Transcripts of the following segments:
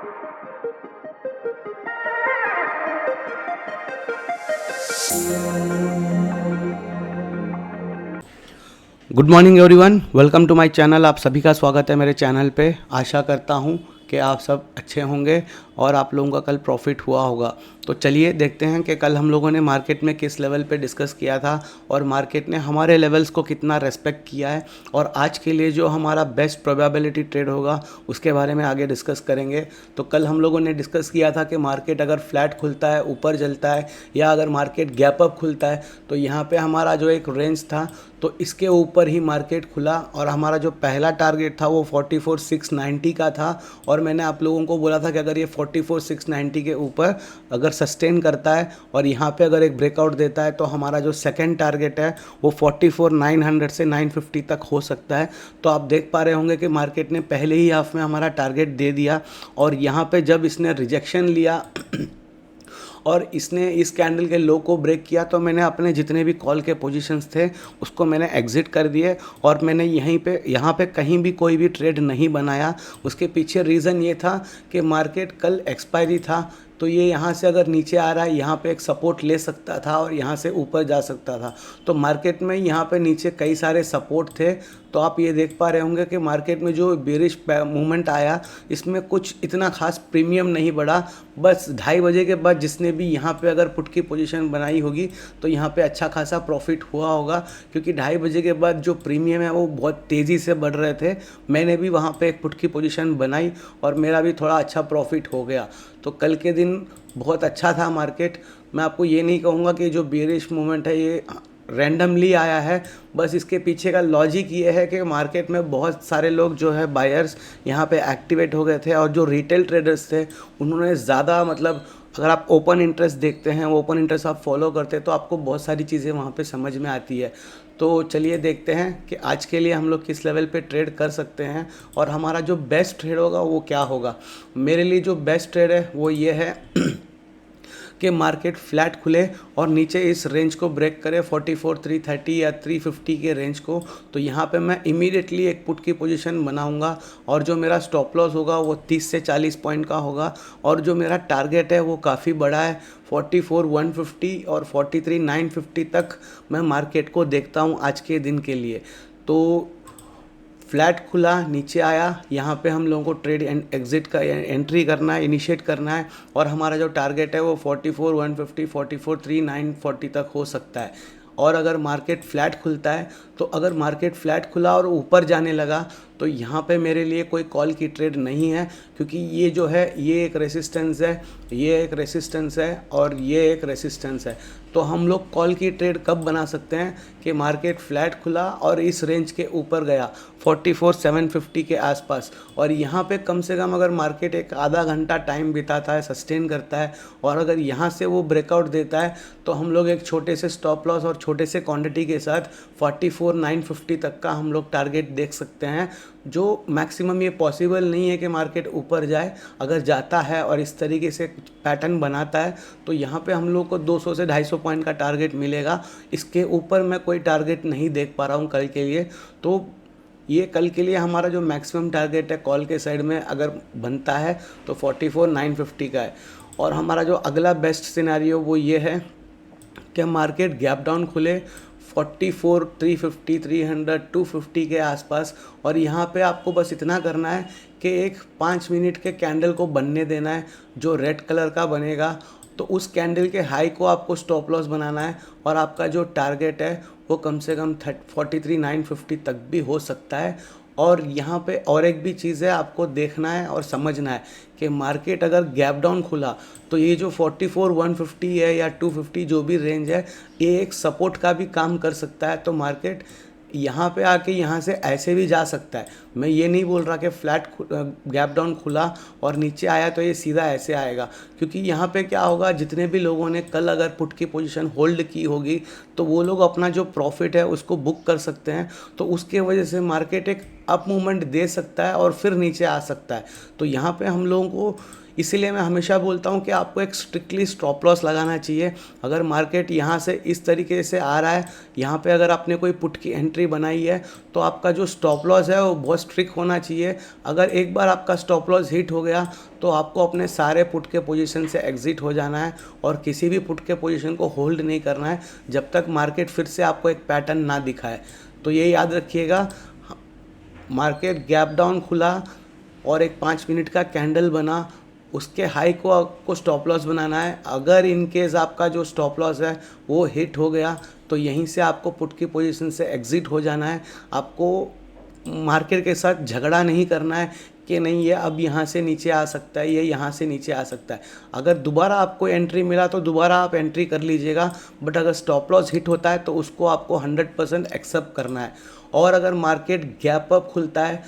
Good morning everyone, welcome to my channel. आप सभी का स्वागत है मेरे चैनल पे। आशा करता हूँ कि आप सब अच्छे होंगे और आप लोगों का कल प्रॉफिट हुआ होगा। तो चलिए देखते हैं कि कल हम लोगों ने मार्केट में किस लेवल पे डिस्कस किया था और मार्केट ने हमारे लेवल्स को कितना रेस्पेक्ट किया है, और आज के लिए जो हमारा बेस्ट प्रोबेबिलिटी ट्रेड होगा उसके बारे में आगे डिस्कस करेंगे। तो कल हम लोगों ने डिस्कस किया था कि मार्केट अगर फ्लैट खुलता है, ऊपर चलता है, या अगर मार्केट गैप अप खुलता है तो यहाँ पे हमारा जो एक रेंज था तो इसके ऊपर ही मार्केट खुला, और हमारा जो पहला टारगेट था वो 44,690 का था। और मैंने आप लोगों को बोला था कि अगर ये 44,690 के ऊपर अगर सस्टेन करता है और यहाँ पे अगर एक ब्रेकआउट देता है तो हमारा जो सेकंड टारगेट है वो 44,900 से 950 तक हो सकता है। तो आप देख पा रहे होंगे कि मार्केट ने पहले ही हाफ में हमारा टारगेट दे दिया, और यहाँ पे जब इसने रिजेक्शन लिया और इसने इस कैंडल के लो को ब्रेक किया तो मैंने अपने जितने भी कॉल के पोजीशंस थे उसको मैंने एग्जिट कर दिए, और मैंने यहाँ पे कहीं भी कोई भी ट्रेड नहीं बनाया। उसके पीछे रीज़न ये था कि मार्केट कल एक्सपायरी था, तो ये यहाँ से अगर नीचे आ रहा है यहाँ पे एक सपोर्ट ले सकता था और यहाँ से ऊपर जा सकता था। तो मार्केट में यहाँ पे नीचे कई सारे सपोर्ट थे। तो आप ये देख पा रहे होंगे कि मार्केट में जो बेरिश मूवमेंट आया इसमें कुछ इतना खास प्रीमियम नहीं बढ़ा। बस 2:30 बजे के बाद जिसने भी यहाँ पे अगर पुट की पोजीशन बनाई होगी तो यहाँ पे अच्छा खासा प्रॉफिट हुआ होगा, क्योंकि 2:30 बजे के बाद जो प्रीमियम है वो बहुत तेज़ी से बढ़ रहे थे। मैंने भी वहाँ पे एक पुट की पोजीशन बनाई और मेरा भी थोड़ा अच्छा प्रॉफिट हो गया। तो कल के दिन बहुत अच्छा था मार्केट। मैं आपको ये नहीं कहूँगा कि जो बेरिश मूवमेंट है ये रैंडमली आया है, बस इसके पीछे का लॉजिक ये है कि मार्केट में बहुत सारे लोग जो है बायर्स यहाँ पे एक्टिवेट हो गए थे, और जो रिटेल ट्रेडर्स थे उन्होंने ज़्यादा मतलब अगर आप ओपन इंटरेस्ट देखते हैं, ओपन इंटरेस्ट आप फॉलो करते हैं तो आपको बहुत सारी चीज़ें वहाँ पे समझ में आती है। तो चलिए देखते हैं कि आज के लिए हम लोग किस लेवल पे ट्रेड कर सकते हैं और हमारा जो बेस्ट ट्रेड होगा वो क्या होगा। मेरे लिए जो बेस्ट ट्रेड है वो ये है कि मार्केट फ्लैट खुले और नीचे इस रेंज को ब्रेक करे 44,330 या 350 के रेंज को, तो यहाँ पे मैं इमीडिएटली एक पुट की पोजीशन बनाऊंगा, और जो मेरा स्टॉप लॉस होगा वो 30 से 40 पॉइंट का होगा, और जो मेरा टारगेट है वो काफ़ी बड़ा है 44,150 और 43,950 तक मैं मार्केट को देखता हूँ आज के दिन के लिए। तो फ्लैट खुला, नीचे आया, यहाँ पे हम लोगों को ट्रेड एग्जिट का एंट्री करना है, इनिशिएट करना है, और हमारा जो टारगेट है वो 44,150 44,390 तक हो सकता है। और अगर मार्केट फ्लैट खुलता है तो अगर मार्केट फ्लैट खुला और ऊपर जाने लगा तो यहाँ पे मेरे लिए कोई कॉल की ट्रेड नहीं है, क्योंकि ये जो है ये एक रेसिस्टेंस है, ये एक रेसिस्टेंस है और ये एक रेसिस्टेंस है। तो हम लोग कॉल की ट्रेड कब बना सकते हैं कि मार्केट फ्लैट खुला और इस रेंज के ऊपर गया 44,750 के आसपास, और यहाँ पे कम से कम अगर मार्केट एक आधा घंटा टाइम बिताता है, सस्टेन करता है, और अगर यहाँ से वो ब्रेकआउट देता है तो हम लोग एक छोटे से स्टॉप लॉस और छोटे से क्वांटिटी के साथ 44,950 तक का हम लोग टारगेट देख सकते हैं। जो मैक्सिमम ये पॉसिबल नहीं है कि मार्केट ऊपर जाए, अगर जाता है और इस तरीके से पैटर्न बनाता है तो यहाँ पे हम लोग को 200 से 250 पॉइंट का टारगेट मिलेगा। इसके ऊपर मैं कोई टारगेट नहीं देख पा रहा हूँ कल के लिए। तो ये कल के लिए हमारा जो मैक्सिमम टारगेट है कॉल के साइड में अगर बनता है तो 44,950 का है। और हमारा जो अगला बेस्ट सिनेरियो वो ये है कि मार्केट गैप डाउन खुले 44,350 300 250 के आसपास, और यहाँ पे आपको बस इतना करना है कि एक 5 मिनट के कैंडल को बनने देना है जो रेड कलर का बनेगा। तो उस कैंडल के हाई को आपको स्टॉप लॉस बनाना है, और आपका जो टारगेट है वो कम से कम 43,950 तक भी हो सकता है। और यहाँ पे और एक भी चीज़ है आपको देखना है और समझना है कि मार्केट अगर गैप डाउन खुला तो ये जो 44,150 है या 250 जो भी रेंज है ये एक सपोर्ट का भी काम कर सकता है। तो मार्केट यहाँ पे आके यहाँ से ऐसे भी जा सकता है। मैं ये नहीं बोल रहा कि फ्लैट गैप डाउन खुला और नीचे आया तो ये सीधा ऐसे आएगा, क्योंकि यहाँ पे क्या होगा, जितने भी लोगों ने कल अगर पुट की पोजीशन होल्ड की होगी तो वो लोग अपना जो प्रॉफिट है उसको बुक कर सकते हैं। तो उसके वजह से मार्केट एक अप मूवमेंट दे सकता है और फिर नीचे आ सकता है। तो यहाँ पे हम लोगों को, इसीलिए मैं हमेशा बोलता हूँ कि आपको एक स्ट्रिक्टली स्टॉप लॉस लगाना चाहिए। अगर मार्केट यहाँ से इस तरीके से आ रहा है, यहाँ पे अगर आपने कोई पुट की एंट्री बनाई है तो आपका जो स्टॉप लॉस है वो बहुत स्ट्रिक्ट होना चाहिए। अगर एक बार आपका स्टॉप लॉस हिट हो गया तो आपको अपने सारे पुट के पोजीशन से एग्जिट हो जाना है और किसी भी पुट के पोजीशन को होल्ड नहीं करना है जब तक मार्केट फिर से आपको एक पैटर्न ना दिखाए। तो ये याद रखिएगा, मार्केट गैप डाउन खुला और एक 5 मिनट का कैंडल बना, उसके हाई को आपको स्टॉप लॉस बनाना है। अगर इन केस आपका जो स्टॉप लॉस है वो हिट हो गया तो यहीं से आपको पुट की पोजीशन से एग्जिट हो जाना है। आपको मार्केट के साथ झगड़ा नहीं करना है कि नहीं ये अब यहाँ से नीचे आ सकता है, ये यहाँ से नीचे आ सकता है। अगर दोबारा आपको एंट्री मिला तो दोबारा आप एंट्री कर लीजिएगा, बट अगर स्टॉप लॉस हिट होता है तो उसको आपको 100% एक्सेप्ट करना है। और अगर मार्केट गैप अप खुलता है,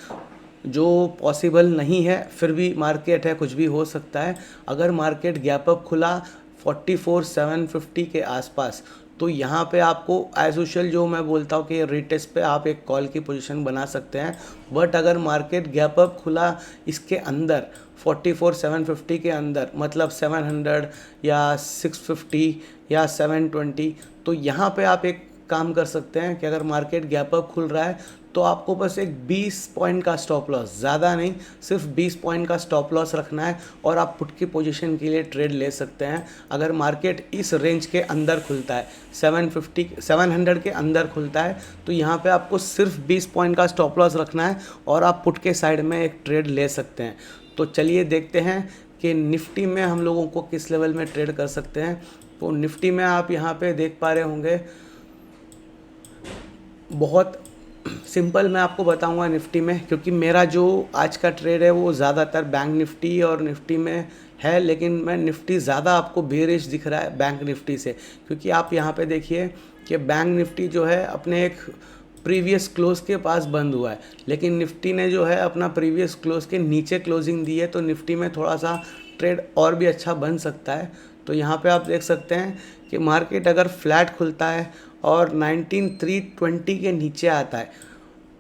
जो पॉसिबल नहीं है, फिर भी मार्केट है, कुछ भी हो सकता है। अगर मार्केट गैप अप खुला 44,750 के आसपास तो यहाँ पे आपको एज यूजुअल जो मैं बोलता हूँ कि रिटेस्ट पे आप एक कॉल की पोजीशन बना सकते हैं। बट अगर मार्केट गैप अप खुला इसके अंदर 44,750 के अंदर, मतलब 700 या 650 या 720, तो यहाँ पे आप एक काम कर सकते हैं कि अगर मार्केट गैप अप खुल रहा है तो आपको बस एक 20 पॉइंट का स्टॉप लॉस, ज़्यादा नहीं, सिर्फ 20 पॉइंट का स्टॉप लॉस रखना है और आप पुट की पोजीशन के लिए ट्रेड ले सकते हैं। अगर मार्केट इस रेंज के अंदर खुलता है, 700 के अंदर खुलता है, तो यहाँ पे आपको सिर्फ 20 पॉइंट का स्टॉप लॉस रखना है और आप पुट के साइड में एक ट्रेड ले सकते हैं। तो चलिए देखते हैं कि निफ्टी में हम लोगों को किस लेवल में ट्रेड कर सकते हैं। तो निफ्टी में आप यहाँ पे देख पा रहे होंगे, बहुत सिंपल मैं आपको बताऊंगा निफ्टी में, क्योंकि मेरा जो आज का ट्रेड है वो ज़्यादातर बैंक निफ्टी और निफ्टी में है, लेकिन मैं निफ्टी ज़्यादा आपको बेरिश दिख रहा है बैंक निफ्टी से, क्योंकि आप यहाँ पे देखिए कि बैंक निफ्टी जो है अपने एक प्रीवियस क्लोज के पास बंद हुआ है, लेकिन निफ्टी ने जो है अपना प्रीवियस क्लोज के नीचे क्लोजिंग दी है। तो निफ्टी में थोड़ा सा ट्रेड और भी अच्छा बन सकता है। तो यहाँ पे आप देख सकते हैं कि मार्केट अगर फ्लैट खुलता है और 19,320 के नीचे आता है,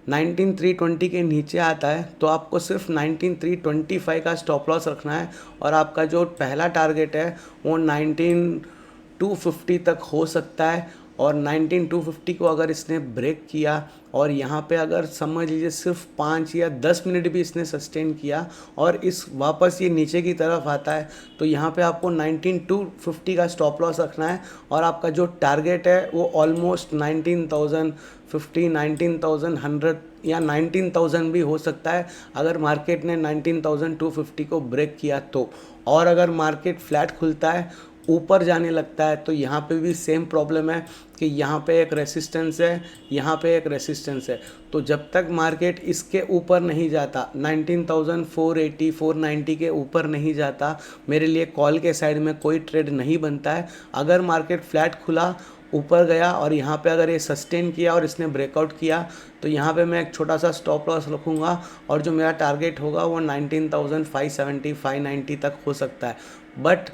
19,320 के नीचे आता है तो आपको सिर्फ 19,325 का स्टॉप लॉस रखना है और आपका जो पहला टारगेट है वो 19,250 तक हो सकता है। और 19,250 को अगर इसने ब्रेक किया और यहाँ पे अगर समझ लीजिए सिर्फ 5 या 10 मिनट भी इसने सस्टेन किया और इस वापस ये नीचे की तरफ आता है तो यहाँ पे आपको 19,250 का स्टॉप लॉस रखना है और आपका जो टारगेट है वो ऑलमोस्ट 19,050, 19,100 या 19,000 भी हो सकता है अगर मार्केट ने 19,250 को ब्रेक किया तो। और अगर मार्केट फ्लैट खुलता है, ऊपर जाने लगता है, तो यहाँ पे भी सेम प्रॉब्लम है कि यहाँ पे एक रेसिस्टेंस है, यहाँ पे एक रेसिस्टेंस है। तो जब तक मार्केट इसके ऊपर नहीं जाता, 19,480, 490 के ऊपर नहीं जाता, मेरे लिए कॉल के साइड में कोई ट्रेड नहीं बनता है। अगर मार्केट फ्लैट खुला, ऊपर गया और यहाँ पे अगर ये सस्टेन किया और इसने ब्रेकआउट किया तो यहाँ पे मैं एक छोटा सा स्टॉप लॉस रखूँगा और जो मेरा टारगेट होगा वो 19,570, 590 तक हो सकता है। बट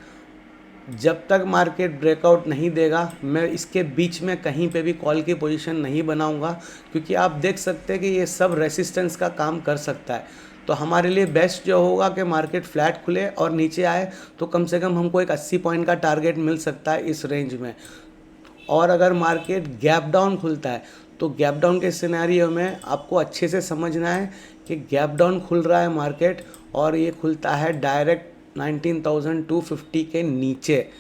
जब तक मार्केट ब्रेकआउट नहीं देगा मैं इसके बीच में कहीं पे भी कॉल की पोजीशन नहीं बनाऊंगा, क्योंकि आप देख सकते हैं कि ये सब रेसिस्टेंस का काम कर सकता है। तो हमारे लिए बेस्ट जो होगा कि मार्केट फ्लैट खुले और नीचे आए तो कम से कम हमको एक 80 पॉइंट का टारगेट मिल सकता है इस रेंज में। और अगर मार्केट गैप डाउन खुलता है तो गैप डाउन के सिनेरियो में आपको अच्छे से समझना है कि गैप डाउन खुल रहा है मार्केट और ये खुलता है डायरेक्ट 19,250 के नीचे।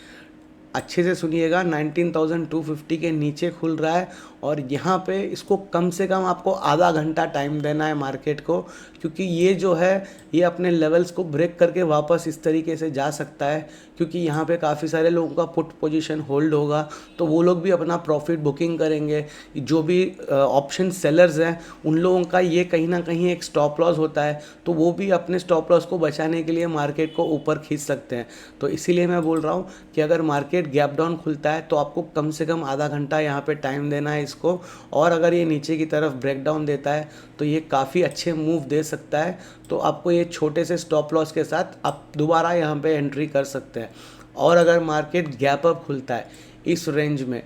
अच्छे से सुनिएगा, 19,250 के नीचे खुल रहा है और यहाँ पे इसको कम से कम आपको आधा घंटा टाइम देना है मार्केट को, क्योंकि ये जो है ये अपने लेवल्स को ब्रेक करके वापस इस तरीके से जा सकता है, क्योंकि यहाँ पे काफ़ी सारे लोगों का पुट पोजीशन होल्ड होगा तो वो लोग भी अपना प्रॉफिट बुकिंग करेंगे। जो भी ऑप्शन सेलर्स हैं उन लोगों का ये कहीं ना कहीं एक स्टॉप लॉस होता है, तो वो भी अपने स्टॉप लॉस को बचाने के लिए मार्केट को ऊपर खींच सकते हैं। तो इसीलिए मैं बोल रहा हूँ कि अगर मार्केट गैप डाउन खुलता है तो आपको कम से कम आधा घंटा यहाँ पे टाइम देना है इसको, और अगर ये नीचे की तरफ ब्रेक डाउन देता है तो ये काफ़ी अच्छे मूव दे सकता है। तो आपको ये छोटे से स्टॉप लॉस के साथ आप दोबारा यहाँ पे एंट्री कर सकते हैं। और अगर मार्केट गैप अप खुलता है इस रेंज में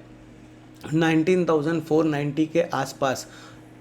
19,490 के आसपास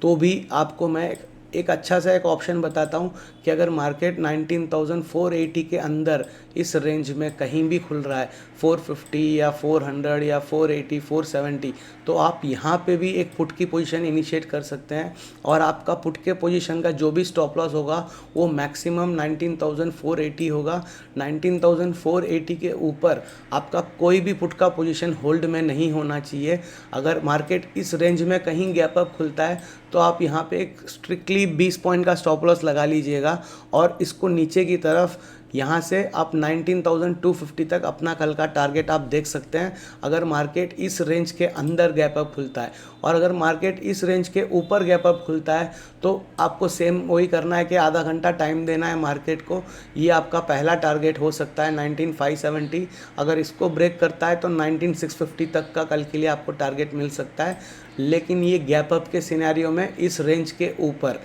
तो भी आपको मैं एक अच्छा सा एक ऑप्शन बताता हूँ कि अगर मार्केट 19,480 के अंदर इस रेंज में कहीं भी खुल रहा है 450 या 400 या 480 470, तो आप यहाँ पे भी एक पुट की पोजीशन इनिशिएट कर सकते हैं और आपका पुट के पोजीशन का जो भी स्टॉप लॉस होगा वो मैक्सिमम 19,480 होगा। 19,480 के ऊपर आपका कोई भी पुट का पोजीशन होल्ड में नहीं होना चाहिए। अगर मार्केट इस रेंज में कहीं गैप अप खुलता है तो आप यहाँ पे एक स्ट्रिक्टली 20 पॉइंट का स्टॉप लॉस लगा लीजिएगा और इसको नीचे की तरफ यहाँ से आप 19,250 तक अपना कल का टारगेट आप देख सकते हैं अगर मार्केट इस रेंज के अंदर गैप अप खुलता है। और अगर मार्केट इस रेंज के ऊपर गैप अप खुलता है तो आपको सेम वही करना है कि आधा घंटा टाइम देना है मार्केट को। ये आपका पहला टारगेट हो सकता है 19,570। अगर इसको ब्रेक करता है तो 19,650 तक का कल के लिए आपको टारगेट मिल सकता है, लेकिन ये गैप अप के सिनेरियो में इस रेंज के ऊपर,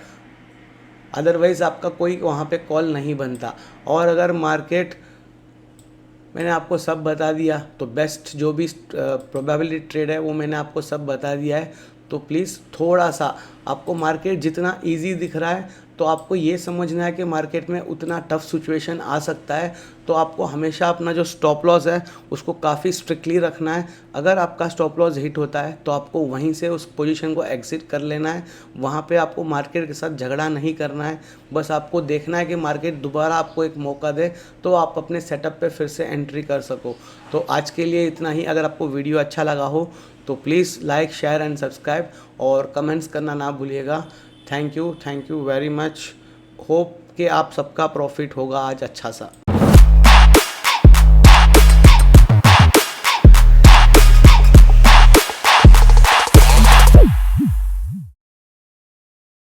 अदरवाइज़ आपका कोई वहाँ पे कॉल नहीं बनता। और अगर मार्केट, मैंने आपको सब बता दिया, तो बेस्ट जो भी प्रोबेबिलिटी ट्रेड है वो मैंने आपको सब बता दिया है। तो प्लीज़ थोड़ा सा आपको मार्केट जितना इजी दिख रहा है तो आपको ये समझना है कि मार्केट में उतना टफ सिचुएशन आ सकता है। तो आपको हमेशा अपना जो स्टॉप लॉस है उसको काफ़ी स्ट्रिक्टली रखना है। अगर आपका स्टॉप लॉस हिट होता है तो आपको वहीं से उस पोजीशन को एग्जिट कर लेना है। वहाँ पे आपको मार्केट के साथ झगड़ा नहीं करना है, बस आपको देखना है कि मार्केट दोबारा आपको एक मौका दे तो आप अपने सेटअप पे फिर से एंट्री कर सको। तो आज के लिए इतना ही। अगर आपको वीडियो अच्छा लगा हो तो please like share and subscribe और कमेंट्स करना ना भूलिएगा। Thank you very much. Hope कि आप सबका प्रॉफिट होगा आज अच्छा सा।